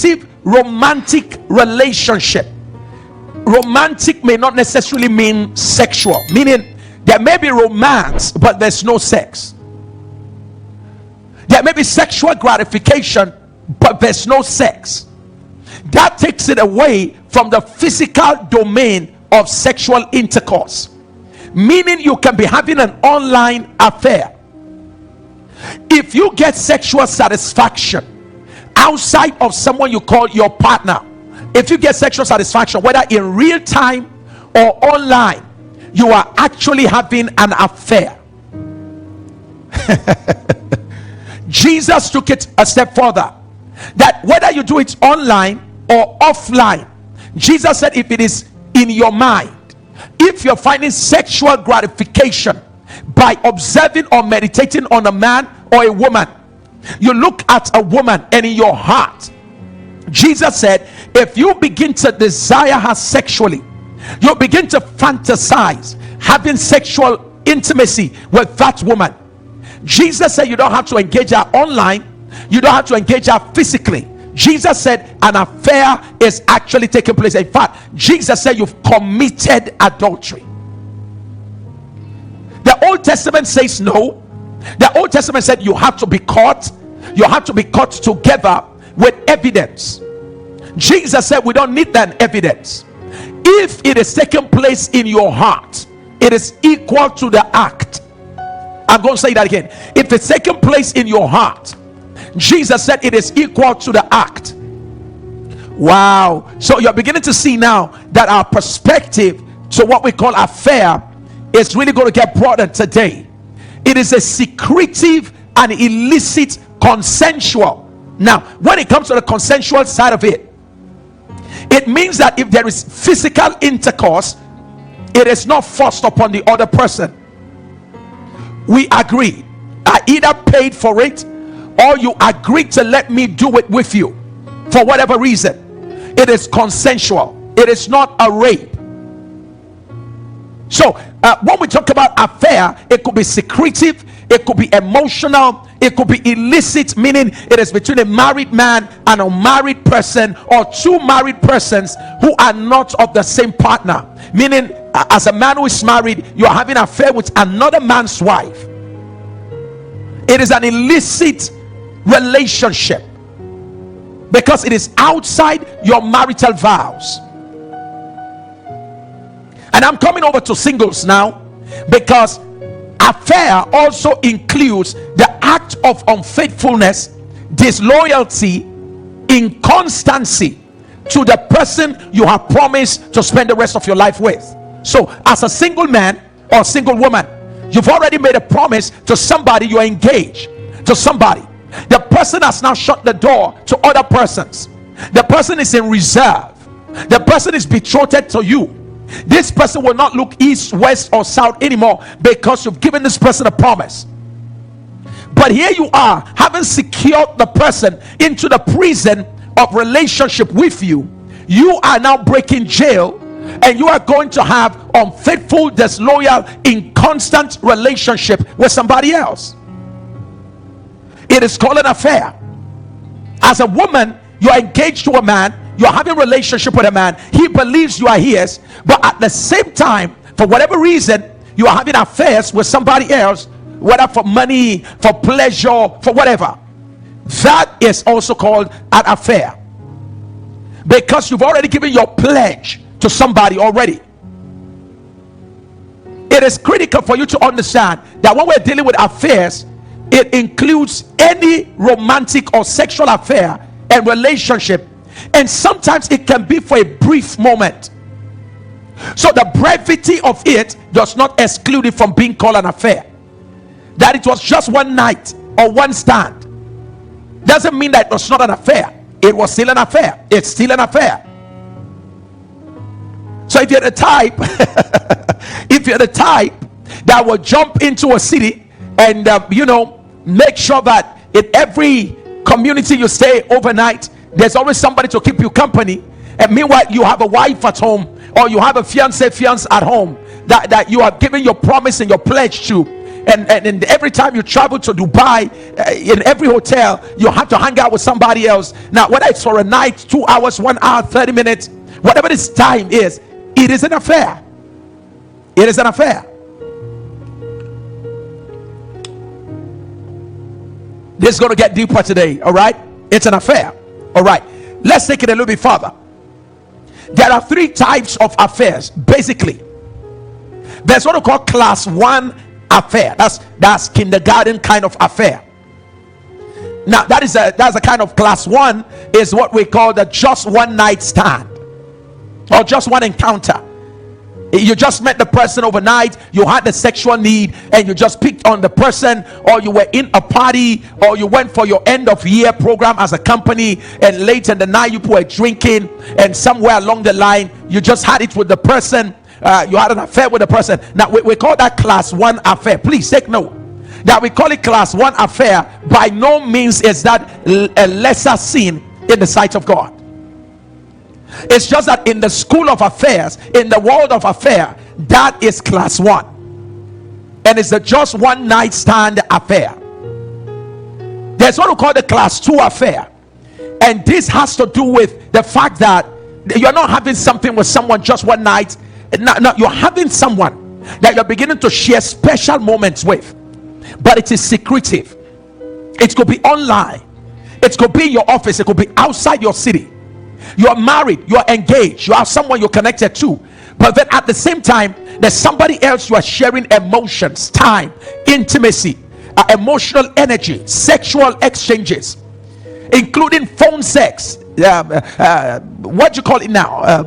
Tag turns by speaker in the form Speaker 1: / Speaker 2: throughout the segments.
Speaker 1: secretive romantic relationship. Romantic may not necessarily mean sexual, meaning there may be romance but there's no sex. There may be sexual gratification but there's no sex. That takes it away from the physical domain of sexual intercourse, meaning you can be having an online affair. If you get sexual satisfaction outside of someone you call your partner, if you get sexual satisfaction whether in real time or online, you are actually having an affair. Jesus took it a step further, that whether you do it online or offline, Jesus said if it is in your mind, if you're finding sexual gratification by observing or meditating on a man or a woman, you look at a woman and in your heart, Jesus said if you begin to desire her sexually, you begin to fantasize having sexual intimacy with that woman. Jesus said you don't have to engage her online, you don't have to engage her physically. Jesus said an affair is actually taking place. In fact, Jesus said you've committed adultery. The Old Testament says no. The Old Testament said you have to be caught. You have to be caught together with evidence. Jesus said we don't need that evidence. If it is taking place in your heart, it is equal to the act. I'm going to say that again. If it's taking place in your heart, Jesus said it is equal to the act. Wow. So you're beginning to see now that our perspective to what we call affair is really going to get broadened today. It is a secretive and illicit consensual. Now when it comes to the consensual side of it, it means that if there is physical intercourse, it is not forced upon the other person. We agree. I either paid for it or you agreed to let me do it with you for whatever reason. It is consensual. It is not a rape. So when we talk about affair, it could be secretive, it could be emotional, it could be illicit, meaning it is between a married man and a married person, or two married persons who are not of the same partner, meaning as a man who is married, you are having an affair with another man's wife. It is an illicit relationship because it is outside your marital vows. And I'm coming over to singles now, because affair also includes the act of unfaithfulness, disloyalty, inconstancy to the person you have promised to spend the rest of your life with. So as a single man or single woman, you've already made a promise to somebody, you're engaged to somebody. The person has now shut the door to other persons. The person is in reserve. The person is betrothed to you. This person will not look east, west or south anymore because you've given this person a promise. But here you are, having secured the person into the prison of relationship with you. You are now breaking jail, and you are going to have unfaithful, disloyal, inconstant relationship with somebody else. It is called an affair. As a woman, you are engaged to a man, you are having a relationship with a man, he believes you are his, but at the same time, for whatever reason, you are having affairs with somebody else, whether for money, for pleasure, for whatever. That is also called an affair, because you've already given your pledge to somebody already. It is critical for you to understand that when we're dealing with affairs, it includes any romantic or sexual affair and relationship, and sometimes it can be for a brief moment. So the brevity of it does not exclude it from being called an affair. That it was just one night or one stand doesn't mean that it was not an affair. It was still an affair. It's still an affair. So if you're the type if you're the type that will jump into a city and make sure that in every community you stay overnight, there's always somebody to keep you company, and meanwhile you have a wife at home, or you have a fiance at home that you are giving your promise and your pledge to, and every time you travel to Dubai, in every hotel you have to hang out with somebody else. Now whether it's for a night, 2 hours, 1 hour, 30 minutes, whatever this time is, it is an affair. It is an affair. This is going to get deeper today. All right, it's an affair. All right, let's take it a little bit further. There are 3 types of affairs basically. There's what we call class 1 affair. That's kindergarten kind of affair. Now that's a kind of class 1 is what we call the just one night stand or just one encounter. You just met the person overnight, you had the sexual need, and you just picked on the person, or you were in a party, or you went for your end of year program as a company, and late in the night you were drinking, and somewhere along the line you just had it with the person. You had an affair with the person. Now we call that class 1 affair. Please take note that we call it class 1 affair. By no means is that a lesser sin in the sight of God. It's just that in the school of affairs, in the world of affair, that is class 1, and it's a just one night stand affair. There's what we call the class 2 affair, and this has to do with the fact that you're not having something with someone just one night. No, you're having someone that you're beginning to share special moments with, but it is secretive. It could be online, it could be in your office, it could be outside your city. You're married, you're engaged, you have someone you're connected to, but then at the same time there's somebody else you are sharing emotions, time, intimacy, emotional energy, sexual exchanges, including phone sex, what do you call it now,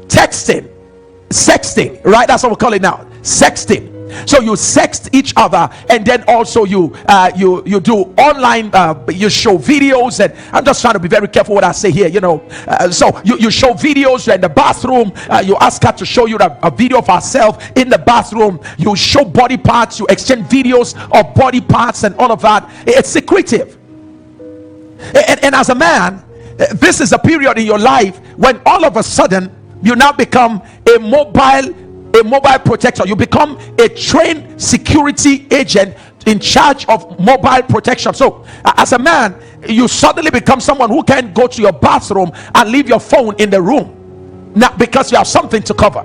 Speaker 1: texting, sexting, right? That's what we call it now, sexting. So you sext each other, and then also you do online, you show videos, and I'm just trying to be very careful what I say here, so you show videos. You're in the bathroom, you ask her to show you a video of herself in the bathroom. You show body parts, you exchange videos of body parts and all of that. It's secretive, and as a man, this is a period in your life when all of a sudden you now become a mobile protector. You become a trained security agent in charge of mobile protection. So as a man, you suddenly become someone who can go to your bathroom and leave your phone in the room, not because you have something to cover.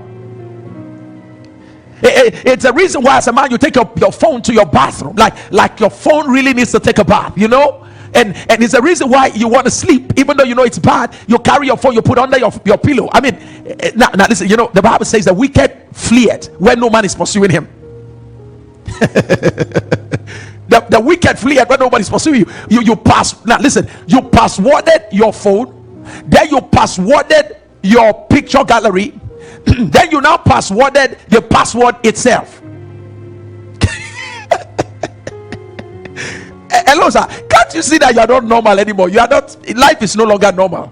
Speaker 1: It's a reason why as a man you take your phone to your bathroom, like your phone really needs to take a bath, and it's a reason why you want to sleep even though you know it's bad. You carry your phone, you put under your pillow. I mean, now listen, the Bible says the wicked fleeth when no man is pursuing him. the wicked fleeth when nobody is pursuing you. You passworded your phone, then you passworded your picture gallery, then you now passworded the password itself. Hello, sir. Can't you see that you are not normal anymore? You are not. Life is no longer normal.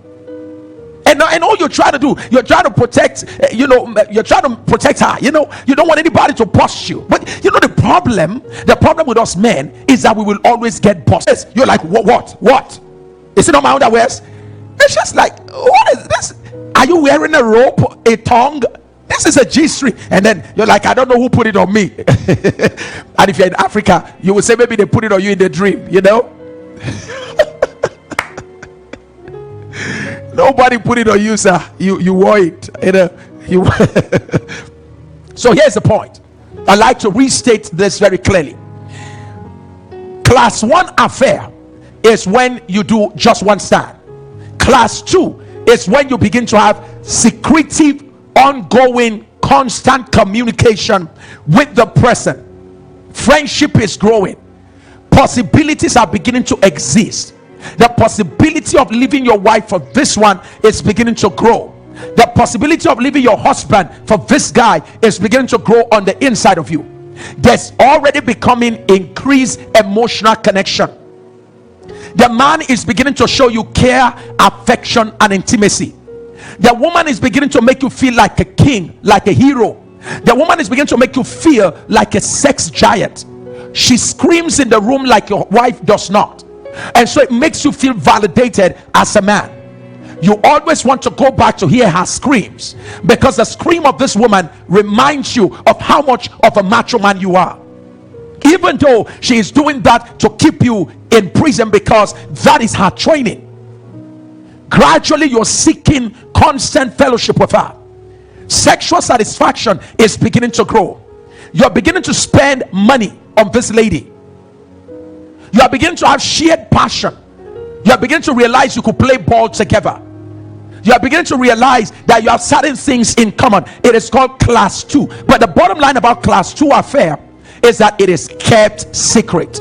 Speaker 1: And all you're trying to do, you're trying to protect. You're trying to protect her. You don't want anybody to bust you. But the problem with us men is that we will always get busted. You're like, what? Is it on my underwears? It's just like, what is this? Are you wearing a rope, a tongue? This is a G-string. And then you're like, I don't know who put it on me. And if you're in Africa, you will say maybe they put it on you in the dream, Nobody put it on you, sir. You wore it. So here's the point. I like to restate this very clearly. Class 1 affair is when you do just one stand. Class 2 is when you begin to have secretive, ongoing, constant communication with the person. Friendship is growing. Possibilities are beginning to exist. The possibility of leaving your wife for this one is beginning to grow. The possibility of leaving your husband for this guy is beginning to grow on the inside of you. There's already becoming increased emotional connection. The man is beginning to show you care, affection, and intimacy. The woman is beginning to make you feel like a king, like a hero. The woman is beginning to make you feel like a sex giant. She screams in the room like your wife does not, and so it makes you feel validated as a man. You always want to go back to hear her screams, because the scream of this woman reminds you of how much of a macho man you are. even though she is doing that to keep you in prison because that is her training. Gradually you're seeking constant fellowship with her. Sexual satisfaction is beginning to grow. You're beginning to spend money on this lady. You are beginning to have shared passion. You are beginning to realize you could play ball together. You are beginning to realize that you have certain things in common. It is called class 2. But the bottom line about class 2 affair is that it is kept secret.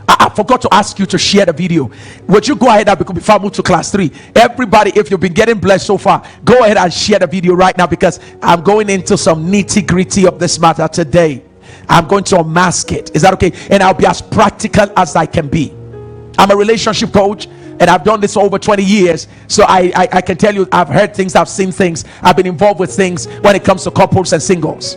Speaker 1: I forgot to ask you to share the video. Would you go ahead and before I move to class 3? Everybody, if you've been getting blessed so far, go ahead and share the video right now, because I'm going into some nitty-gritty of this matter today. I'm going to unmask it. Is that okay? And I'll be as practical as I can be. I'm a relationship coach, and I've done this for over 20 years. So I can tell you, I've heard things, I've seen things, I've been involved with things when it comes to couples and singles.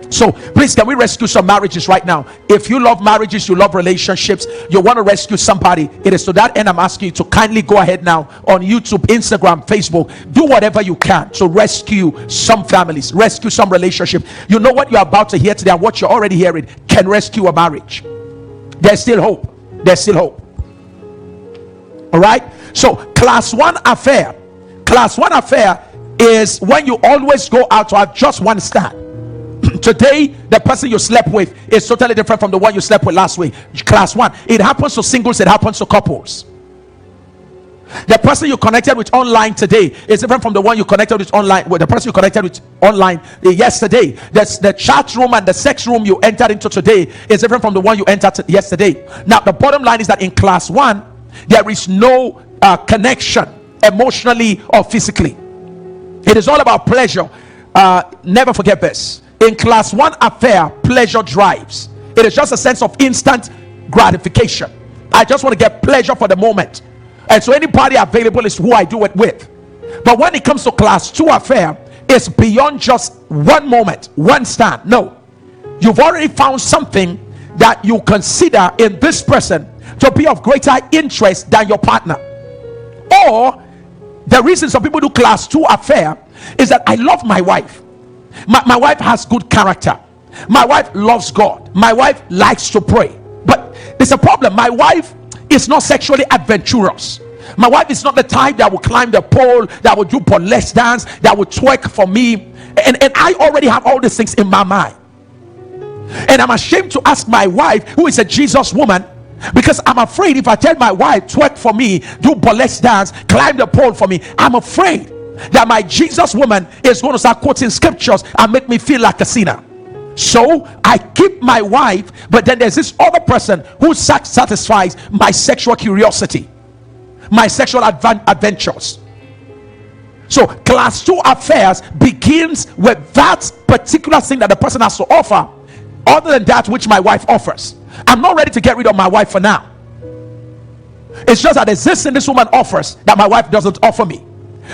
Speaker 1: So please, can we rescue some marriages right now? If you love marriages, you love relationships, you want to rescue somebody, it is to that end I'm asking you to kindly go ahead now on YouTube, Instagram, Facebook, do whatever you can to rescue some families, rescue some relationship. You know what you're about to hear today and what you're already hearing can rescue a marriage. There's still hope. There's still hope. All right. So class 1 affair is when you always go out to have just one stand. Today the person you slept with is totally different from the one you slept with last week. Class 1. It happens to singles, it happens to couples. The person you connected with online today is different from the one you connected with online, with the person you connected with online yesterday. The chat room and the sex room you entered into today is different from the one you entered yesterday. Now the bottom line is that in class 1 there is no connection emotionally or physically. It is all about pleasure. Never forget this. In class 1 affair, pleasure drives. It is just a sense of instant gratification. I just want to get pleasure for the moment, and so anybody available is who I do it with. But when it comes to class 2 affair, it's beyond just one moment, one stand. No, you've already found something that you consider in this person to be of greater interest than your partner. Or the reason some people do class 2 affair is that I love my wife. My wife has good character. My wife loves God. My wife likes to pray. But there's a problem. My wife is not sexually adventurous. My wife is not the type that will climb the pole, that will do burlesque dance, that will twerk for me. And I already have all these things in my mind. And I'm ashamed to ask my wife, who is a Jesus woman, because I'm afraid if I tell my wife twerk for me, do burlesque dance, climb the pole for me, I'm afraid that my Jesus woman is going to start quoting scriptures and make me feel like a sinner. So I keep my wife, but then there's this other person who satisfies my sexual curiosity, my sexual adventures. So class 2 affairs begins with that particular thing that the person has to offer, other than that which my wife offers. I'm not ready to get rid of my wife for now. It's just that there's this thing this woman offers that my wife doesn't offer me.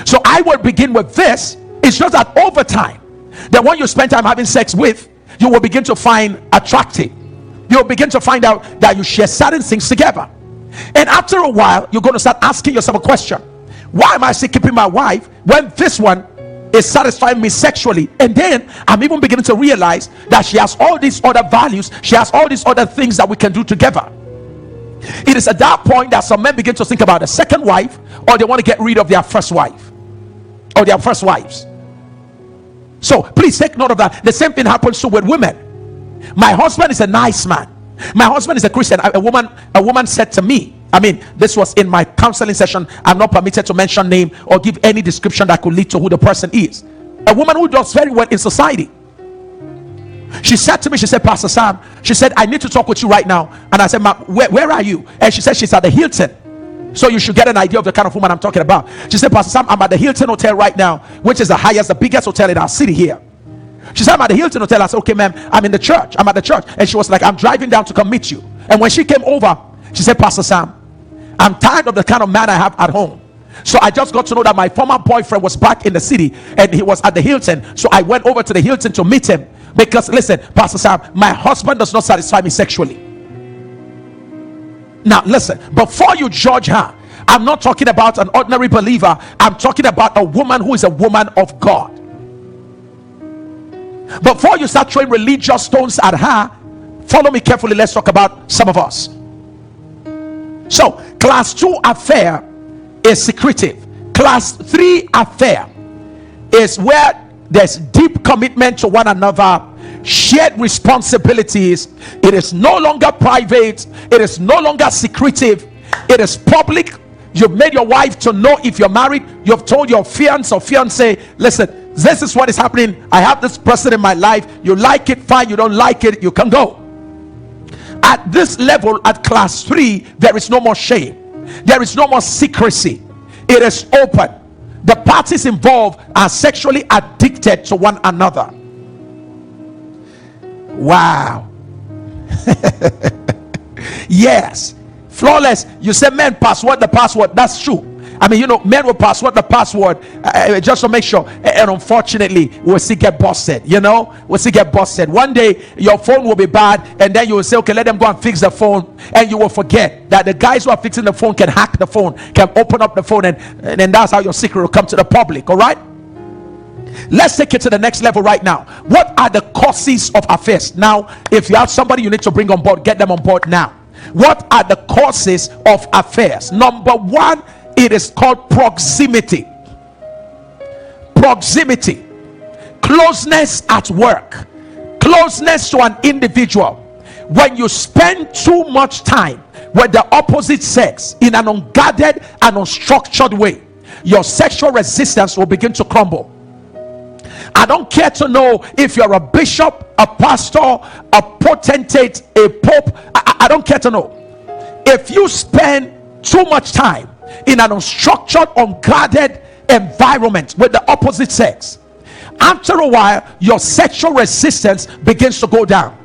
Speaker 1: So I will begin with this. It's just that over time, the one you spend time having sex with, you will begin to find attractive. You'll begin to find out that you share certain things together. And after a while, you're going to start asking yourself a question. Why am I still keeping my wife when this one is satisfying me sexually? And then I'm even beginning to realize that she has all these other values. She has all these other things that we can do together. It is at that point that some men begin to think about a second wife, or they want to get rid of their first wife or their first wives. So please take note of that. The same thing happens with women. My husband is a nice man. My husband is a Christian. A woman said to me, I mean, this was in my counseling session. I'm not permitted to mention name or give any description that could lead to who the person is. A woman who does very well in society. She said to me, she said, Pastor Sam, she said, I need to talk with you right now. And I said, Ma, where are you? And she said, she's at the Hilton. So you should get an idea of the kind of woman I'm talking about. She said, Pastor Sam, I'm at the Hilton Hotel right now, which is the highest, the biggest hotel in our city here. She said, I'm at the Hilton Hotel. I said, okay, ma'am, I'm in the church. I'm at the church. And she was like, I'm driving down to come meet you. And when she came over, she said, Pastor Sam, I'm tired of the kind of man I have at home. So I just got to know that my former boyfriend was back in the city and he was at the Hilton. So I went over to the Hilton to meet him. Because listen, Pastor Sam, my husband does not satisfy me sexually. Now listen, before you judge her, I'm not talking about an ordinary believer. I'm talking about a woman who is a woman of God. Before you start throwing religious stones at her, Follow me carefully. Let's talk about some of us. So class 2 affair is secretive. Class 3 affair is where there's deep commitment to one another, shared responsibilities. It is no longer private, it is no longer secretive, it is public. You've made your wife to know if you're married. You've told your fiance or fiance, listen, this is what is happening. I have this person in my life. You like it, fine. You don't like it, you can go. At this level, at class 3, there is no more shame, there is no more secrecy. It is open. The parties involved are sexually addicted to one another. Wow. Yes, flawless. You say men password the password. That's true. I mean, you know, men will password the password just to make sure. And unfortunately, we'll still get busted. You know, we'll still get busted. One day, your phone will be bad, and then you will say, okay, let them go and fix the phone. And you will forget that the guys who are fixing the phone can hack the phone, can open up the phone, and then that's how your secret will come to the public. All right? Let's take it to the next level right now. What are the causes of affairs? Now, if you have somebody you need to bring on board, get them on board now. What are the causes of affairs? Number 1, it is called proximity. Proximity, closeness at work, closeness to an individual. When you spend too much time with the opposite sex in an unguarded and unstructured way, your sexual resistance will begin to crumble. I don't care to know if you're a bishop, a pastor, a potentate, a pope. I don't care to know. If you spend too much time in an unstructured, unguarded environment with the opposite sex, after a while your sexual resistance begins to go down.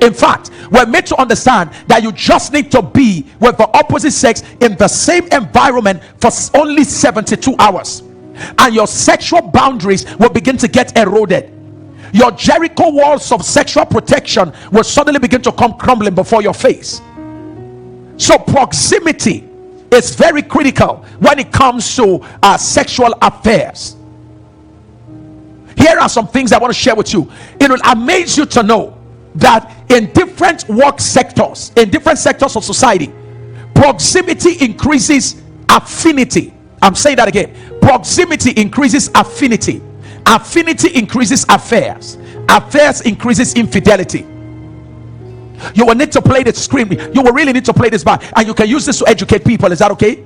Speaker 1: In fact, we're made to understand that you just need to be with the opposite sex in the same environment for only 72 hours, and your sexual boundaries will begin to get eroded. Your Jericho walls of sexual protection will suddenly begin to come crumbling before your face. So proximity is very critical when it comes to sexual affairs. Here are some things I want to share with you. It will amaze you to know that in different work sectors, in different sectors of society, proximity increases affinity. I'm saying that again. Proximity increases affinity. Affinity increases affairs. Affairs increases infidelity. You will need to play this screen. You will really need to play this back, and you can use this to educate people. Is that okay?